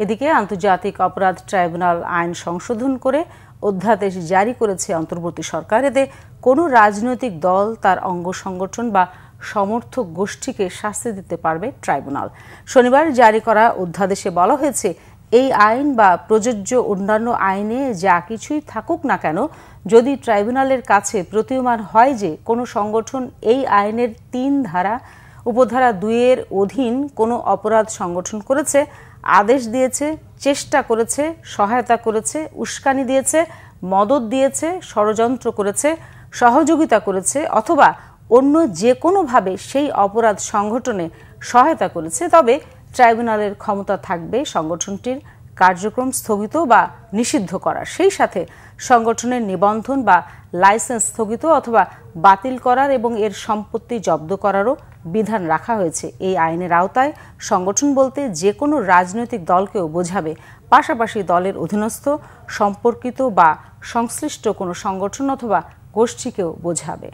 এদিকে আন্তর্জাতিক অপরাধ ট্রাইব্যুনাল আইন সংশোধন করে অধ্যাদেশ জারি করেছে অন্তর্বর্তী সরকার। এতে কোনো রাজনৈতিক দল তার অঙ্গ সংগঠন বা সমর্থক গোষ্ঠীকে শাস্তি দিতে পারবে ট্রাইব্যুনাল। শনিবার জারি করা অধ্যাদেশে বলা হয়েছে, এই আইন বা প্রযোজ্য অন্যান্য আইনে যা কিছুই থাকুক না কেন, যদি ট্রাইব্যুনালের কাছে প্রতীয়মান হয় যে কোনো সংগঠন এই আইনের ৩ ধারা উপধারা ২ এর অধীন কোনো অপরাধ সংগঠন করেছে, আদেশ দিয়েছে, চেষ্টা করেছে, সহায়তা করেছে, উস্কানি দিয়েছে, মদদ দিয়েছে, ষড়যন্ত্র করেছে, সহযোগিতা করেছে অথবা অন্য যে কোনোভাবে সেই অপরাধ সংগঠনে সহায়তা করেছে, তবে ট্রাইব্যুনালের ক্ষমতা থাকবে সংগঠনটির কার্যক্রম স্থগিত বা নিষিদ্ধ করার, সেই সাথে সংগঠনের নিবন্ধন বা লাইসেন্স স্থগিত অথবা বাতিল করার এবং এর সম্পত্তি জব্দ করারও বিধান রাখা হয়েছে। এই আইনের আওতায় সংগঠন বলতে যে কোনো রাজনৈতিক দলকেও বোঝাবে, পাশাপাশি দলের অধীনস্থ, সম্পর্কিত বা সংশ্লিষ্ট কোনো সংগঠন অথবা গোষ্ঠীকেও বোঝাবে।